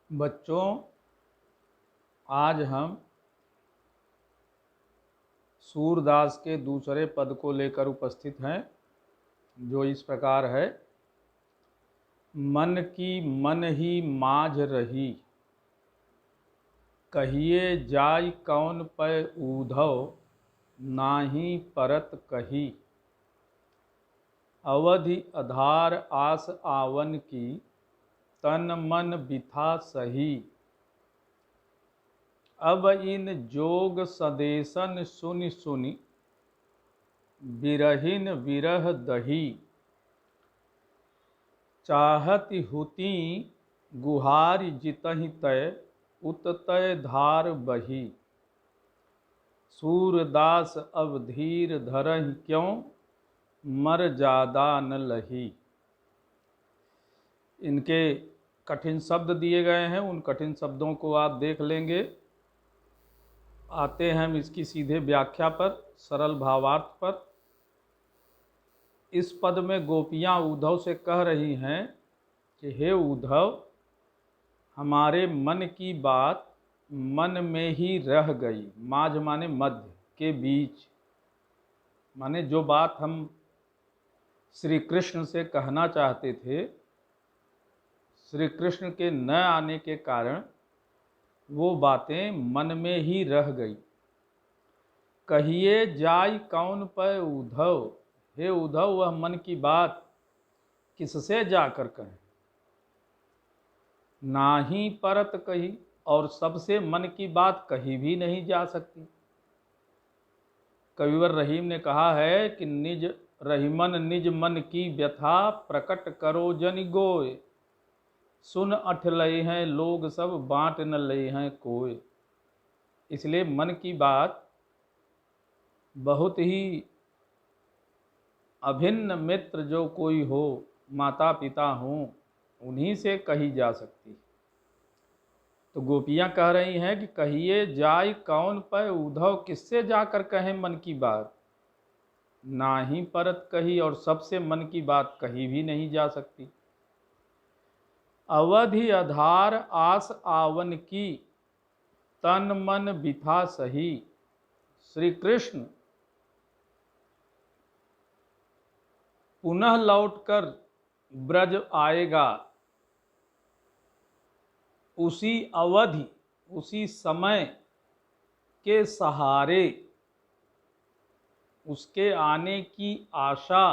बच्चों, आज हम सूरदास के दूसरे पद को लेकर उपस्थित हैं, जो इस प्रकार है। मन की मन ही माझ रही, कहिए जाय कौन पै ऊधव, नाही परत कही। अवधि आधार आस आवन की, तन मन बिथा सही। अब इन जोग सदेशन सुनि सुनि, बिरहिन विरह दही। चाहति हुती गुहारि जितहि तय, उततय धार बही। सूरदास अब धीर धरहि क्यों, मर जादा न लही। इनके कठिन शब्द दिए गए हैं, उन कठिन शब्दों को आप देख लेंगे। आते हैं हम इसकी सीधे व्याख्या पर, सरल भावार्थ पर। इस पद में गोपियाँ उद्धव से कह रही हैं कि हे उद्धव, हमारे मन की बात मन में ही रह गई। माझ माने मध्य के बीच, माने जो बात हम श्री कृष्ण से कहना चाहते थे, श्री कृष्ण के न आने के कारण वो बातें मन में ही रह गई। कहिए जाय कौन पै उद्धव, हे उद्धव, वह मन की बात किससे जाकर कहें। नाही परत कही, और सबसे मन की बात कही भी नहीं जा सकती। कविवर रहीम ने कहा है कि निज रहीमन निज मन की व्यथा, प्रकट करो जनि गोय। सुन अठ लय हैं लोग सब, बांट न लय हैं कोय। इसलिए मन की बात बहुत ही अभिन्न मित्र जो कोई हो, माता पिता हों, उन्हीं से कही जा सकती। तो गोपियाँ कह रही हैं कि कहिए जाय कौन पै उद्धव, किससे जाकर कहें मन की बात। ना ही परत कही, और सबसे मन की बात कही भी नहीं जा सकती। अवधि आधार आस आवन की, तन मन बिथा सही। श्री कृष्ण पुनः लौटकर ब्रज आएगा, उसी अवधि, उसी समय के सहारे, उसके आने की आशा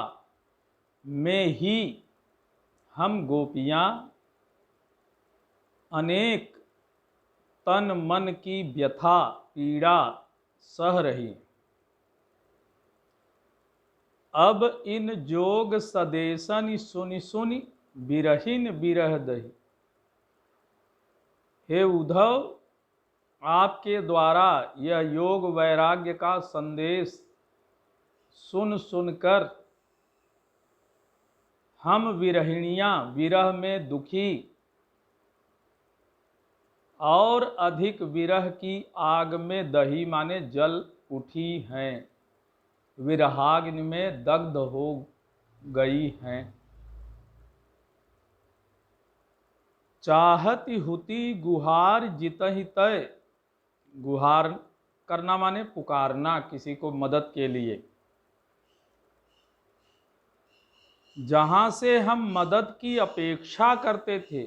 में ही हम गोपियाँ अनेक तन मन की व्यथा पीड़ा सह रही। अब इन जोग सदेशन सुनि सुनि, बिरहिन विरह दही। हे उद्धव, आपके द्वारा यह योग वैराग्य का संदेश सुन सुनकर हम विरहिणियाँ विरह में दुखी और अधिक विरह की आग में दही माने जल उठी हैं, विरहाग्नि में दग्ध हो गई हैं। चाहती हुती गुहार जितहि तय, गुहार करना माने पुकारना किसी को मदद के लिए। जहाँ से हम मदद की अपेक्षा करते थे,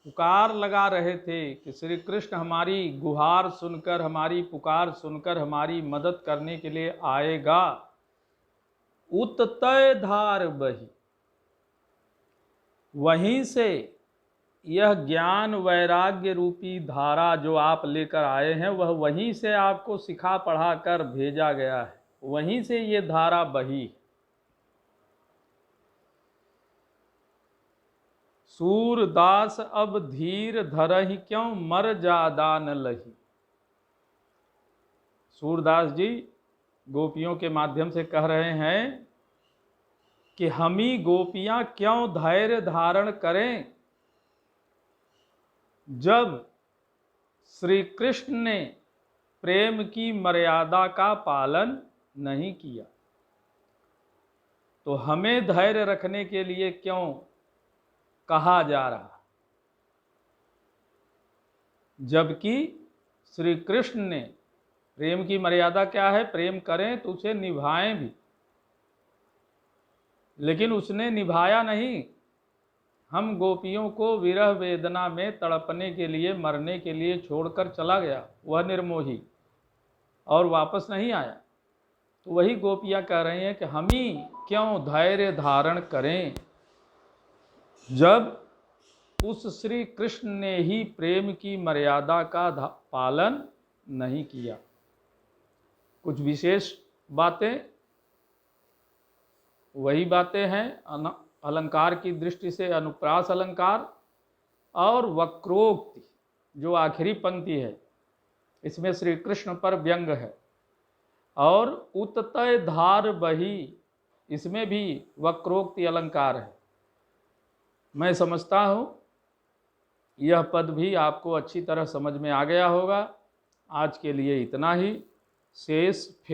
पुकार लगा रहे थे कि श्री कृष्ण हमारी गुहार सुनकर, हमारी पुकार सुनकर हमारी मदद करने के लिए आएगा, उततय धार बही। वहीं से यह ज्ञान वैराग्य रूपी धारा जो आप लेकर आए हैं, वह वहीं से आपको सिखा पढ़ा कर भेजा गया है, वहीं से ये धारा बही। सूरदास अब धीर धरहि क्यों, मर जादा न लही। सूरदास जी गोपियों के माध्यम से कह रहे हैं कि हम ही गोपियां क्यों धैर्य धारण करें, जब श्री कृष्ण ने प्रेम की मर्यादा का पालन नहीं किया, तो हमें धैर्य रखने के लिए क्यों कहा जा रहा। जबकि श्री कृष्ण ने प्रेम की मर्यादा क्या है, प्रेम करें तो उसे निभाएं भी, लेकिन उसने निभाया नहीं। हम गोपियों को विरह वेदना में तड़पने के लिए, मरने के लिए छोड़कर चला गया वह निर्मोही, और वापस नहीं आया। तो वही गोपियां कह रही हैं कि हम ही क्यों धैर्य धारण करें जब उस श्री कृष्ण ने ही प्रेम की मर्यादा का पालन नहीं किया। कुछ विशेष बातें, वही बातें हैं अलंकार की दृष्टि से अनुप्रास अलंकार और वक्रोक्ति, जो आखिरी पंक्ति है इसमें श्री कृष्ण पर व्यंग है, और उत्तय धार बही, इसमें भी वक्रोक्ति अलंकार है। मैं समझता हूँ यह पद भी आपको अच्छी तरह समझ में आ गया होगा। आज के लिए इतना ही, शेष फिर